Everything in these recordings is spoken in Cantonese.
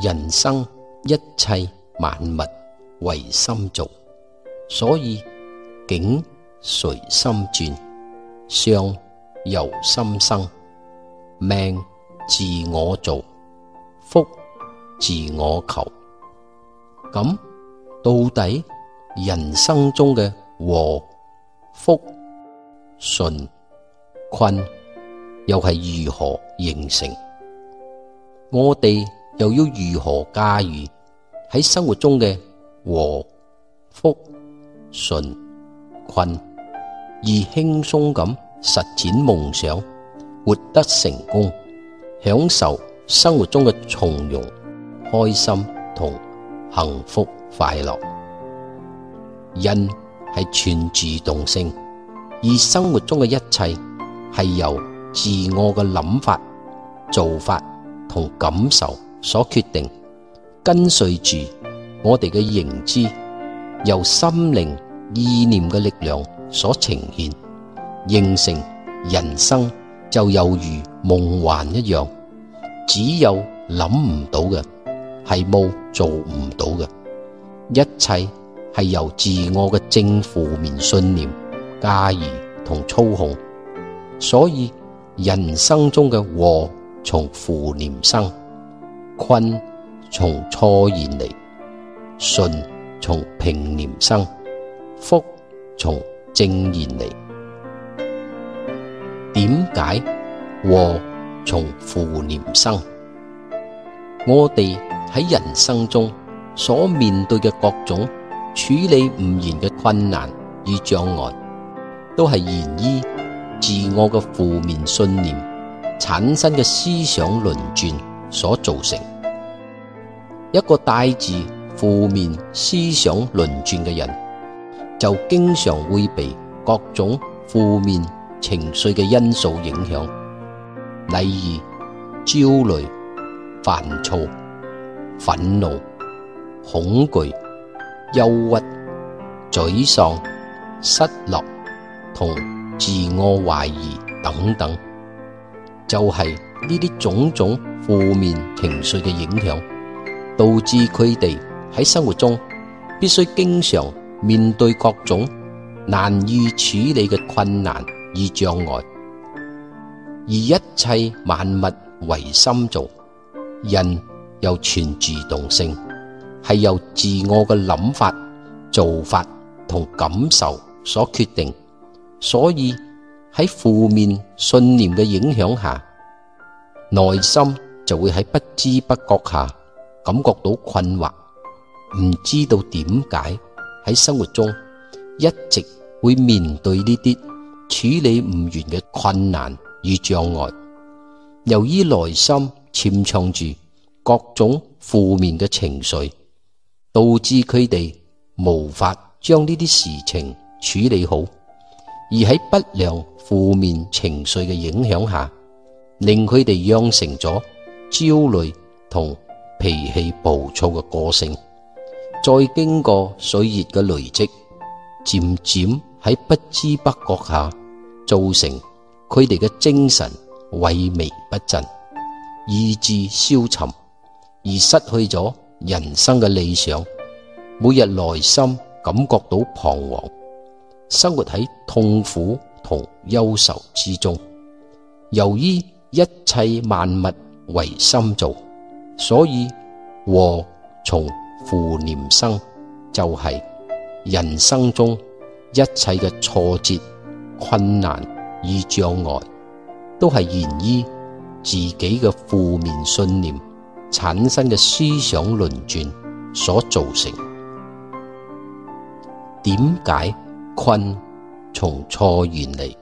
人生一切萬物唯心造，所以境隨心轉，相由心生，命自我造，福自我求。咁到底人生中嘅禍、福、順、困又係如何形成？我哋又要如何駕馭喺生活中嘅禍、福、順、困，而輕鬆咁實踐夢想，活得成功，享受生活中嘅從容、開心同幸福快樂？人係全自動性，而生活中嘅一切係由自我嘅諗法、做法同感受所決定，跟隨住我哋嘅認知，由心靈意念嘅力量所呈現，形成人生就猶如夢幻一樣，只有諗唔到嘅，係冇做唔到嘅，一切係由自我嘅正負面信念駕馭同操控。所以人生中嘅禍從負念生，困從錯言嚟，順從平念生，福從正言嚟。點解禍從負念生？我哋喺人生中所面對嘅各種處理唔完嘅困難與障礙，都係源於自我嘅負面信念產生嘅思想輪轉所造成。一個帶住負面思想輪轉嘅人，就經常會被各種負面情緒嘅因素影響，例如焦慮、煩躁、憤怒、恐懼、憂鬱、沮喪、失落同自我懷疑等等，就係呢啲種種負面情緒嘅影響，導致佢哋喺生活中必須經常面對各種難以處理嘅困難與障礙。而一切萬物唯心造，人又全自動性，係由自我嘅諗法、做法同感受所決定。所以喺負面信念嘅影響下，內心就會喺不知不覺下感覺到困惑，唔知道點解喺生活中一直會面對呢啲處理唔完嘅困難與障礙。由於內心潛藏住各種負面嘅情緒，導致佢哋無法將呢啲事情處理好，而喺不良負面情緒嘅影響下，令佢哋養成咗焦慮同脾氣暴躁嘅個性。再經過歲月嘅累積，漸漸喺不知不覺下造成佢哋嘅精神萎靡不振，意志消沉，而失去咗人生嘅理想，每日內心感覺到彷徨，生活喺痛苦同憂愁之中。由於一切萬物唯心造，所以禍從負念生，就係人生中一切嘅挫折、困難與障礙，都係源於自己嘅負面信念產生嘅思想輪轉所造成。點解困從錯言嚟？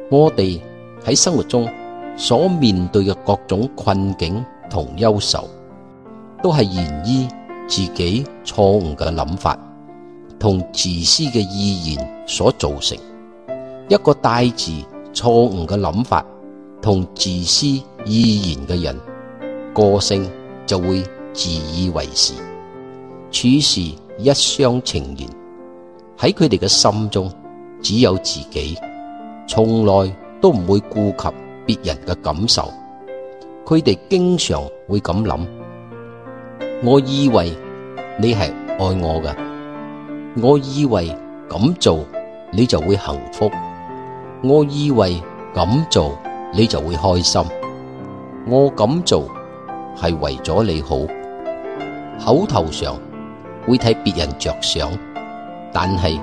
我哋喺生活中所面對嘅各種困境同憂愁，都係源於自己錯誤嘅諗法同自私嘅意願所造成。一個帶住錯誤嘅諗法同自私意願嘅人，個性就會自以為是，處事一廂情願，喺佢哋嘅心中只有自己，從來都唔會顧及別人嘅感受。佢哋經常會咁諗：我以為你係愛我㗎，我以為咁做你就會幸福，我以為咁做你就會開心，我咁做係為咗你好。口頭上會替別人着想，但係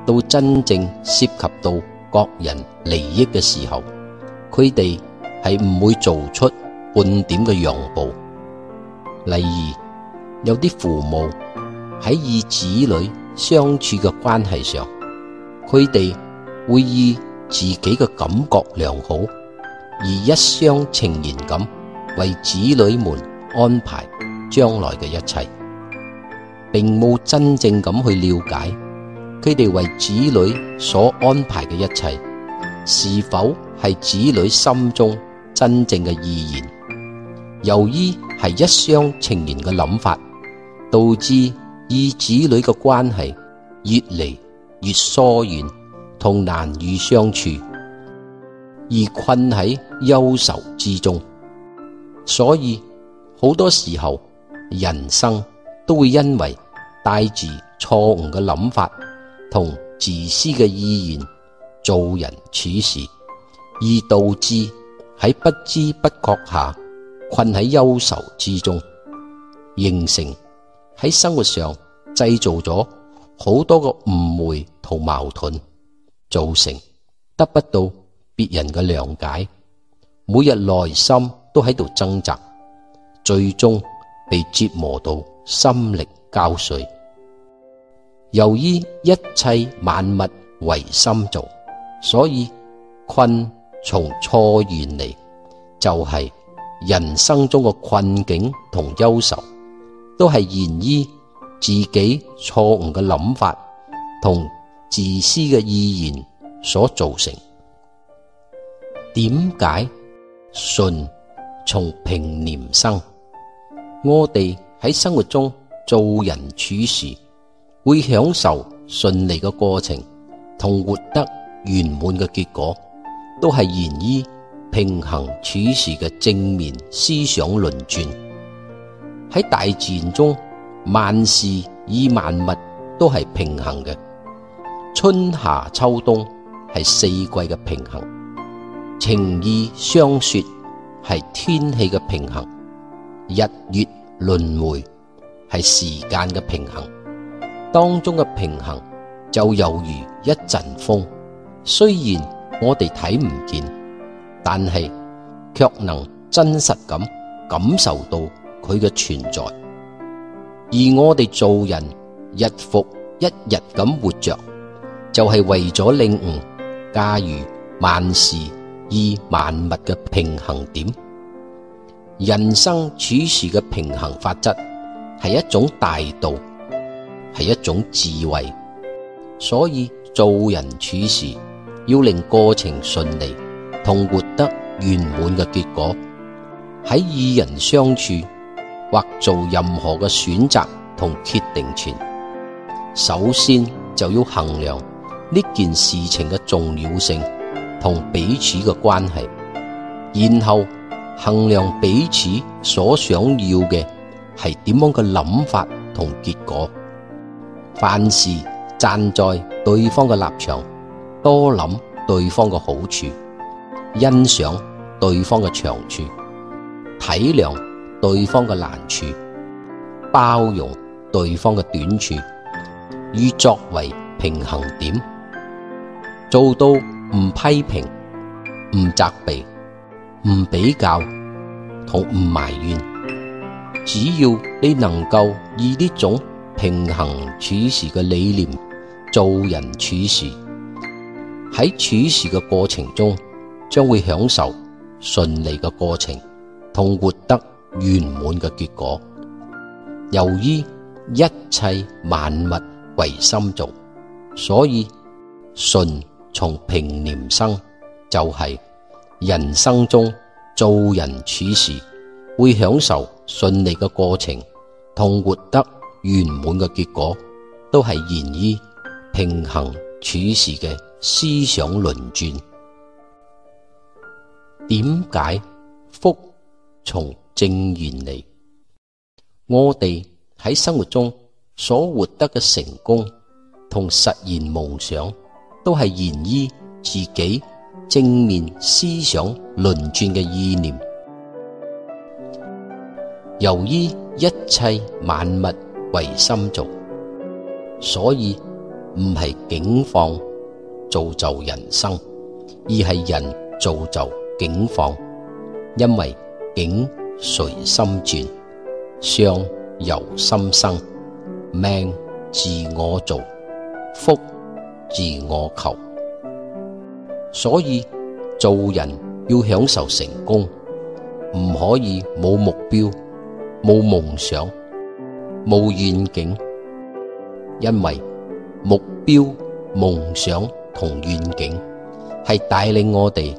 到真正涉及到個人利益嘅時候，佢哋係唔會做出半點嘅讓步。例如，有啲父母喺與子女相處嘅關係上，佢哋會以自己嘅感覺良好而一廂情願咁為子女們安排將來嘅一切，並冇真正咁去了解佢哋為子女所安排嘅一切是否係子女心中真正嘅意願。由於係一廂情願嘅諗法，導致與子女嘅關係越嚟越疏遠同難以相處，而困喺憂愁之中。所以好多時候人生都會因為帶住錯誤嘅諗法同自私嘅意願做人處事，而導致喺不知不覺下困喺憂愁之中，形成喺生活上製造咗好多個誤會同矛盾，造成得不到別人嘅諒解，每日內心都喺度掙扎，最終被折磨到心力交瘁。由於一切萬物唯心造，所以困從錯緣嚟，就係人生中嘅困境同憂愁，都係源於自己錯誤嘅諗法同自私嘅意願所造成。點解順從平念生？我哋喺生活中做人處事，會享受順利嘅過程同活得圓滿嘅結果，都係源於平衡處事嘅正面思想輪轉。喺大自然中，萬事與萬物都係平衡嘅，春夏秋冬係四季嘅平衡，情義相說係天氣嘅平衡，日月輪迴係時間嘅平衡。當中嘅平衡就猶如一陣風，雖然我哋睇唔見，但係卻能真實咁感受到佢嘅存在。而我哋做人日復一日咁活着，就係為咗領悟駕馭萬事與萬物嘅平衡點。人生處事嘅平衡法則係一種大道，係一種智慧。所以做人處事要令過程順利同活得圓滿嘅結果。喺與人相處或做任何嘅選擇同決定前，首先就要衡量呢件事情嘅重要性同彼此嘅關係，然後衡量彼此所想要嘅係點樣嘅諗法同結果。凡事站在對方嘅立場，多諗對方嘅好處，欣賞對方嘅長處，體諒對方嘅難處，包容對方嘅短處，以作為平衡點，做到唔批評、唔責備、唔比較同唔埋怨。只要你能夠以呢種平衡處事嘅理念做人處事，喺處事嘅過程中將會享受順利嘅過程同活得圓滿嘅結果。由於一切萬物唯心造，所以順從平念生，就係人生中做人處事會享受順利嘅過程同活得圓滿嘅結果，都係源於平衡處事嘅思想輪轉。點解福從正緣嚟？我哋喺生活中所獲得嘅成功同實現夢想，都係源於自己正面思想輪轉嘅意念。由於一切萬物唯心造，所以唔係境況造就人生，而係人造就境況。因為境隨心轉，相由心生，命自我造，福自我求。所以做人要享受成功，唔可以冇目標、冇夢想、冇願景。因為目標、夢想同願景係帶領我哋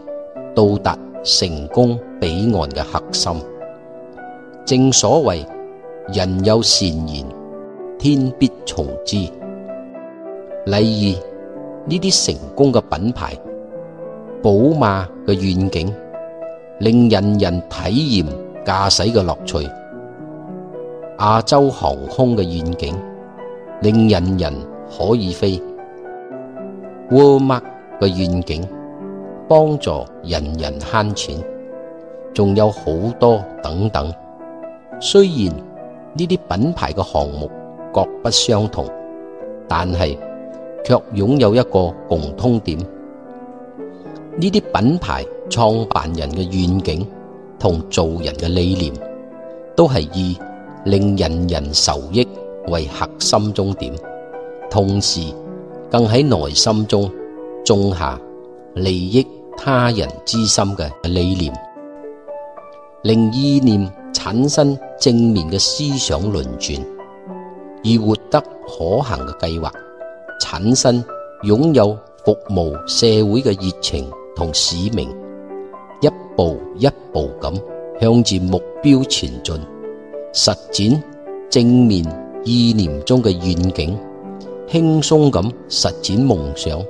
到達成功彼岸嘅核心。正所謂人有善言，天必從之。例如呢啲成功嘅品牌，寶馬嘅願景令人人體驗駕駛嘅樂趣，亞洲航空嘅願景令人人可以飛， Walmart 嘅願景幫助人人慳錢，仲有好多等等。雖然呢啲品牌嘅項目各不相同，但係卻擁有一個共通點。呢啲品牌創辦人嘅願景同做人嘅理念，都係以令人人受益為核心終點，同時更喺內心中種下利益他人之心嘅理念，令意念產生正面嘅思想輪轉，而活得可行嘅計劃產生擁有服務社會嘅熱情同使命，一步一步咁向住目標前進，實踐正面意念中嘅願景，輕鬆咁實踐夢想，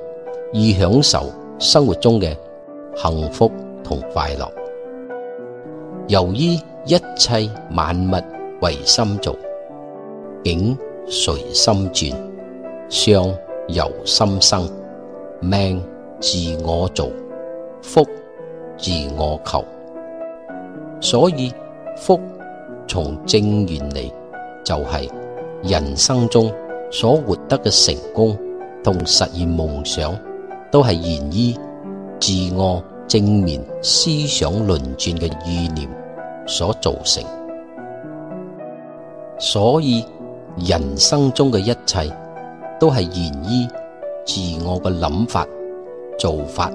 以享受生活中嘅幸福同快樂。由於一切萬物唯心造，境隨心轉，相由心生，命自我造，福自我求。所以福從正原理就係人生中所獲得嘅成功同實現夢想，都係源於自我正面思想輪轉嘅意念所造成。所以人生中嘅一切都係源於自我嘅諗法、做法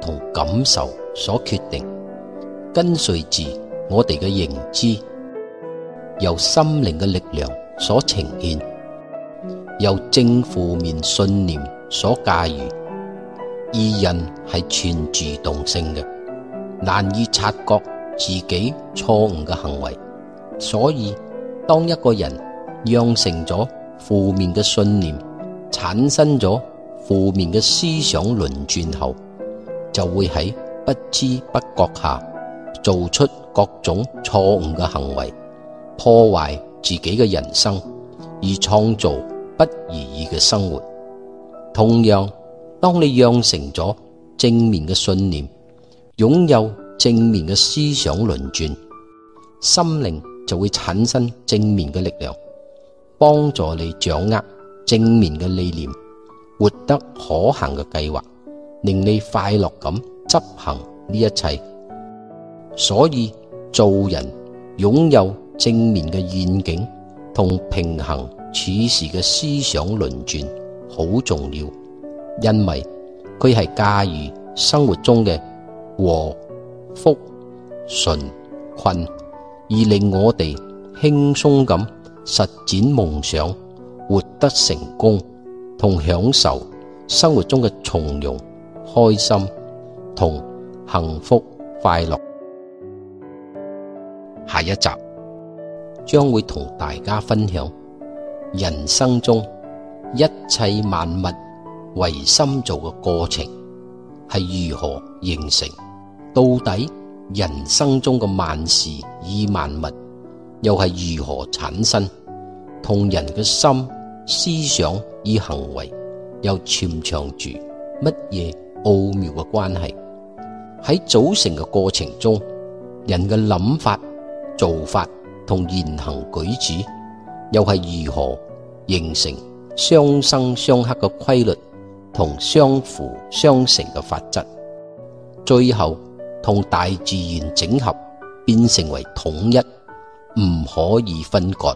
同感受所決定，跟隨住我哋嘅認知，由心靈嘅力量所呈現，由正負面信念所駕馭。而人係全主動性嘅，難以察覺自己錯誤嘅行為，所以當一個人養成咗負面嘅信念，產生咗負面嘅思想輪轉後，就會喺不知不覺下做出各種錯誤嘅行為，破壞自己嘅人生，而創造不如意嘅生活。同樣，當你養成咗正面嘅信念，擁有正面嘅思想輪轉，心靈就會產生正面嘅力量，幫助你掌握正面嘅理念，活得可行嘅計劃，令你快樂咁執行呢一切。所以做人擁有正面嘅願景同平衡處事嘅思想輪轉好重要，因為佢係駕馭生活中嘅禍、福、順、困，而令我哋輕鬆咁實踐夢想，活得成功同享受生活中嘅從容、開心同幸福快樂。下一集將會同大家分享人生中一切萬物唯心造嘅過程係如何形成，到底人生中嘅萬事以萬物又係如何產生，同人嘅心、思想與行為又潛藏住乜嘢奧妙嘅關係？喺組成嘅過程中，人嘅諗法、做法同言行舉止，又係如何形成相生相克嘅規律同相輔相成嘅法則，最後同大自然整合，變成為統一，唔可以分割。